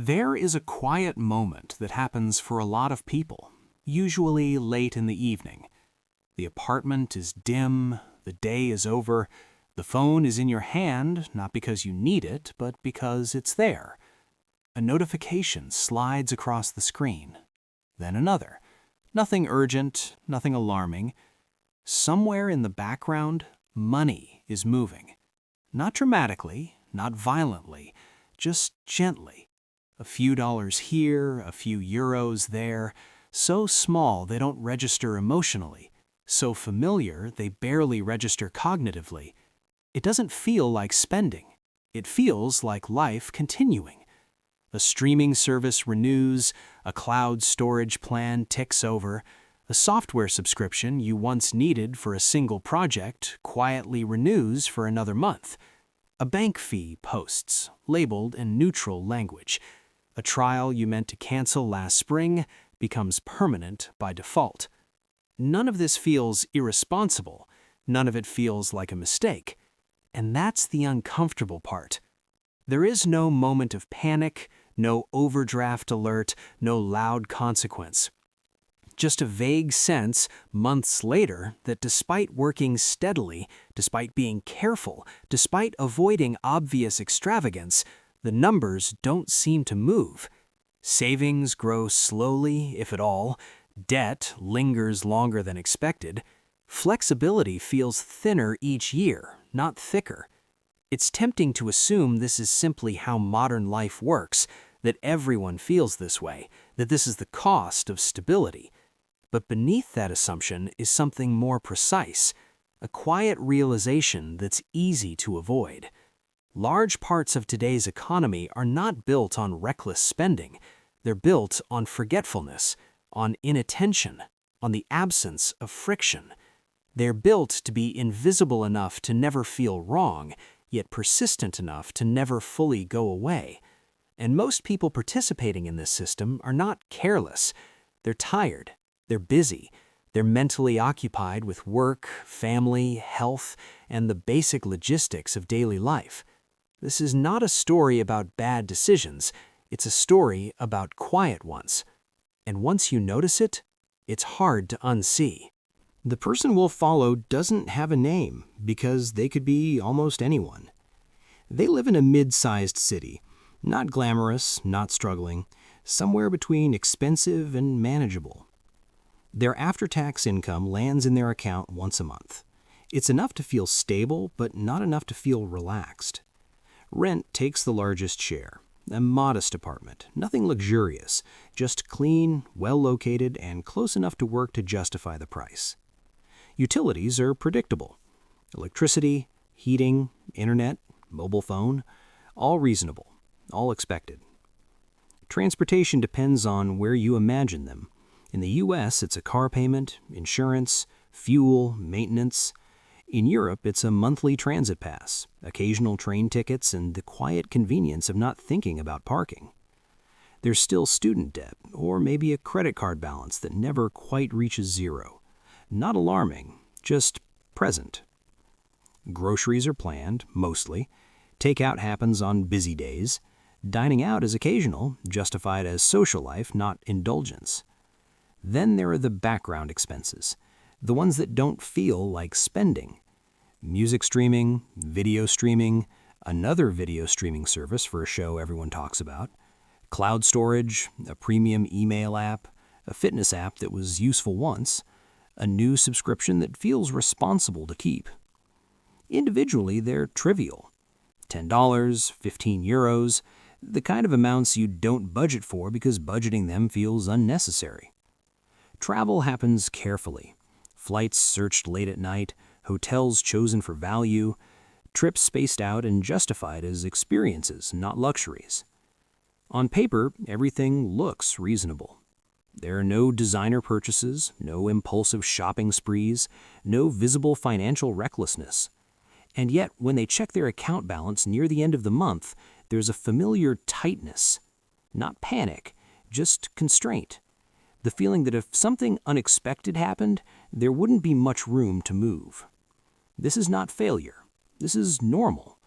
There is a quiet moment that happens for a lot of people, usually late in the evening. The apartment is dim, the day is over, the phone is in your hand, not because you need it, but because it's there. A notification slides across the screen. Then another. Nothing urgent, nothing alarming. Somewhere in the background, money is moving. Not dramatically, not violently, just gently. A few dollars here, a few euros there, so small they don't register emotionally, so familiar they barely register cognitively. It doesn't feel like spending. It feels like life continuing. A streaming service renews, a cloud storage plan ticks over, a software subscription you once needed for a single project quietly renews for another month. A bank fee posts, labeled in neutral language. A trial you meant to cancel last spring becomes permanent by default. None of this feels irresponsible. None of it feels like a mistake. And that's the uncomfortable part. There is no moment of panic, no overdraft alert, no loud consequence. Just a vague sense, months later, that despite working steadily, despite being careful, despite avoiding obvious extravagance, the numbers don't seem to move. Savings grow slowly, if at all. Debt lingers longer than expected. Flexibility feels thinner each year, not thicker. It's tempting to assume this is simply how modern life works, that everyone feels this way, that this is the cost of stability. But beneath that assumption is something more precise, a quiet realization that's easy to avoid. Large parts of today's economy are not built on reckless spending. They're built on forgetfulness, on inattention, on the absence of friction. They're built to be invisible enough to never feel wrong, yet persistent enough to never fully go away. And most people participating in this system are not careless. They're tired. They're busy. They're mentally occupied with work, family, health, and the basic logistics of daily life. This is not a story about bad decisions. It's a story about quiet ones. And once you notice it, it's hard to unsee. The person we'll follow doesn't have a name because they could be almost anyone. They live in a mid-sized city, not glamorous, not struggling, somewhere between expensive and manageable. Their after-tax income lands in their account once a month. It's enough to feel stable, but not enough to feel relaxed. Rent takes the largest share. A modest apartment, nothing luxurious, just clean, well-located, and close enough to work to justify the price. Utilities are predictable. Electricity, heating, internet, mobile phone, all reasonable, all expected. Transportation depends on where you imagine them. In the U.S., it's a car payment, insurance, fuel, maintenance. In Europe, it's a monthly transit pass, occasional train tickets, and the quiet convenience of not thinking about parking. There's still student debt, or maybe a credit card balance that never quite reaches zero. Not alarming, just present. Groceries are planned, mostly. Takeout happens on busy days. Dining out is occasional, justified as social life, not indulgence. Then there are the background expenses, the ones that don't feel like spending. Music streaming, video streaming, another video streaming service for a show everyone talks about, cloud storage, a premium email app, a fitness app that was useful once, a new subscription that feels responsible to keep. Individually, they're trivial. $10, 15 euros, the kind of amounts you don't budget for because budgeting them feels unnecessary. Travel happens carefully. Flights searched late at night, hotels chosen for value, trips spaced out and justified as experiences, not luxuries. On paper, everything looks reasonable. There are no designer purchases, no impulsive shopping sprees, no visible financial recklessness. And yet, when they check their account balance near the end of the month, there's a familiar tightness. Not panic, just constraint. The feeling that if something unexpected happened, there wouldn't be much room to move. This is not failure. This is normal,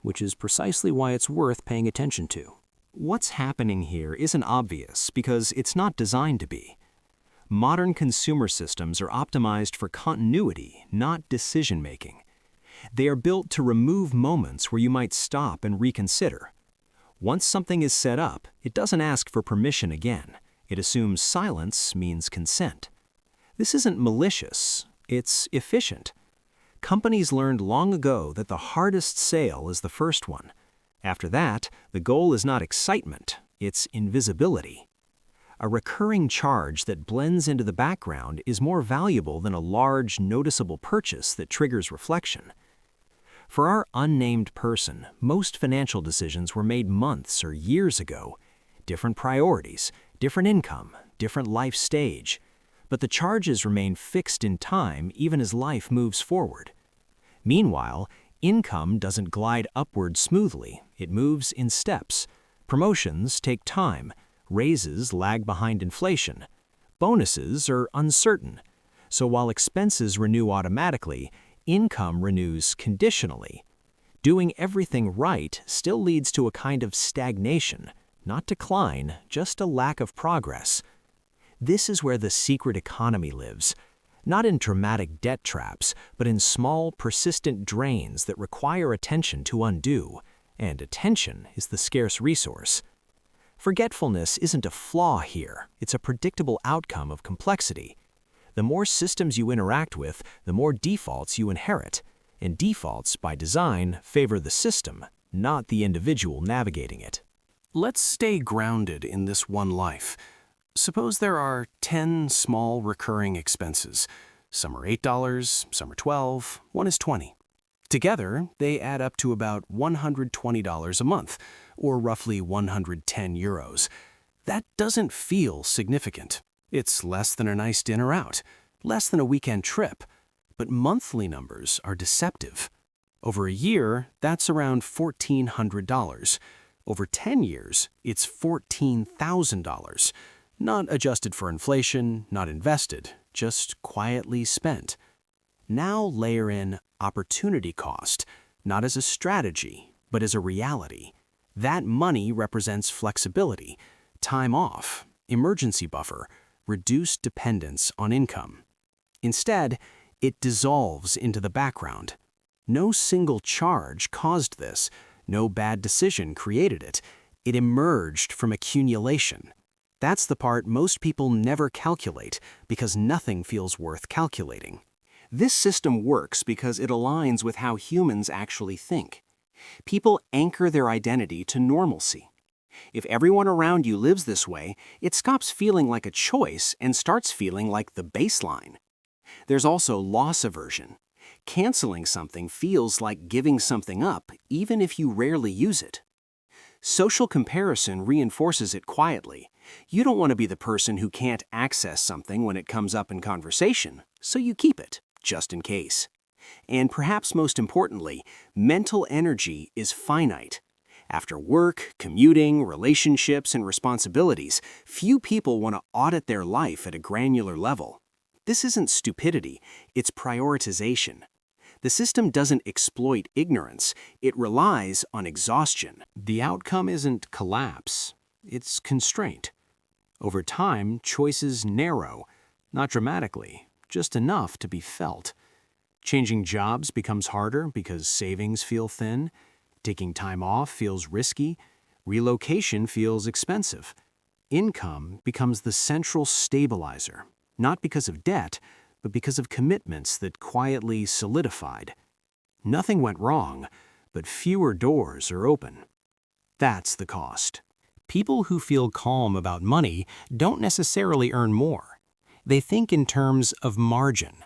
which is precisely why it's worth paying attention to. What's happening here isn't obvious because it's not designed to be. Modern consumer systems are optimized for continuity, not decision-making. They are built to remove moments where you might stop and reconsider. Once something is set up, it doesn't ask for permission again. It assumes silence means consent. This isn't malicious, it's efficient. Companies learned long ago that the hardest sale is the first one. After that, the goal is not excitement, it's invisibility. A recurring charge that blends into the background is more valuable than a large, noticeable purchase that triggers reflection. For our unnamed person, most financial decisions were made months or years ago. Different priorities, different income, different life stage. But the charges remain fixed in time even as life moves forward. Meanwhile, income doesn't glide upward smoothly, it moves in steps. Promotions take time. Raises lag behind inflation. Bonuses are uncertain. So while expenses renew automatically, income renews conditionally. Doing everything right still leads to a kind of stagnation, not decline, just a lack of progress. This is where the secret economy lives, not in dramatic debt traps, but in small, persistent drains that require attention to undo, and attention is the scarce resource. Forgetfulness isn't a flaw here, it's a predictable outcome of complexity. The more systems you interact with, the more defaults you inherit, and defaults, by design, favor the system, not the individual navigating it. Let's stay grounded in this one life. Suppose there are 10 small recurring expenses. Some are $8, some are $12, one is $20. Together, they add up to about $120 a month, or roughly 110 euros. That doesn't feel significant. It's less than a nice dinner out, less than a weekend trip. But monthly numbers are deceptive. Over a year, that's around $1,400. Over 10 years, it's $14,000. Not adjusted for inflation, not invested, just quietly spent. Now layer in opportunity cost, not as a strategy, but as a reality. That money represents flexibility, time off, emergency buffer, reduced dependence on income. Instead, it dissolves into the background. No single charge caused this. No bad decision created it. It emerged from accumulation. That's the part most people never calculate because nothing feels worth calculating. This system works because it aligns with how humans actually think. People anchor their identity to normalcy. If everyone around you lives this way, it stops feeling like a choice and starts feeling like the baseline. There's also loss aversion. Canceling something feels like giving something up, even if you rarely use it. Social comparison reinforces it quietly. You don't want to be the person who can't access something when it comes up in conversation, so you keep it, just in case. And perhaps most importantly, mental energy is finite. After work, commuting, relationships, and responsibilities, few people want to audit their life at a granular level. This isn't stupidity, it's prioritization. The system doesn't exploit ignorance, it relies on exhaustion. The outcome isn't collapse, it's constraint. Over time, choices narrow, not dramatically, just enough to be felt. Changing jobs becomes harder because savings feel thin. Taking time off feels risky. Relocation feels expensive. Income becomes the central stabilizer, not because of debt, but because of commitments that quietly solidified. Nothing went wrong, but fewer doors are open. That's the cost. People who feel calm about money don't necessarily earn more. They think in terms of margin,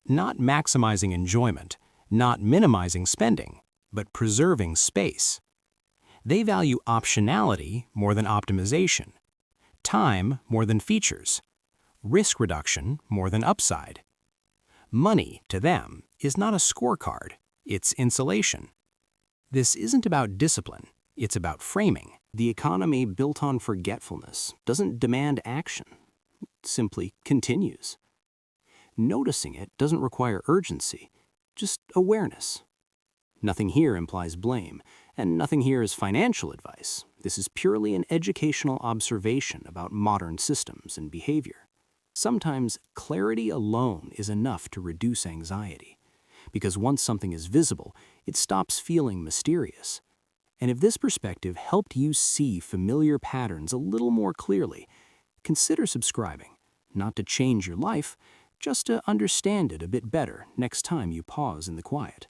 not maximizing enjoyment, not minimizing spending, but preserving space. They value optionality more than optimization, time more than features, risk reduction more than upside. Money, to them, is not a scorecard, it's insulation. This isn't about discipline, it's about framing. The economy built on forgetfulness doesn't demand action, it simply continues. Noticing it doesn't require urgency, just awareness. Nothing here implies blame, and nothing here is financial advice. This is purely an educational observation about modern systems and behavior. Sometimes clarity alone is enough to reduce anxiety, because once something is visible, it stops feeling mysterious. And if this perspective helped you see familiar patterns a little more clearly, consider subscribing, not to change your life, just to understand it a bit better next time you pause in the quiet.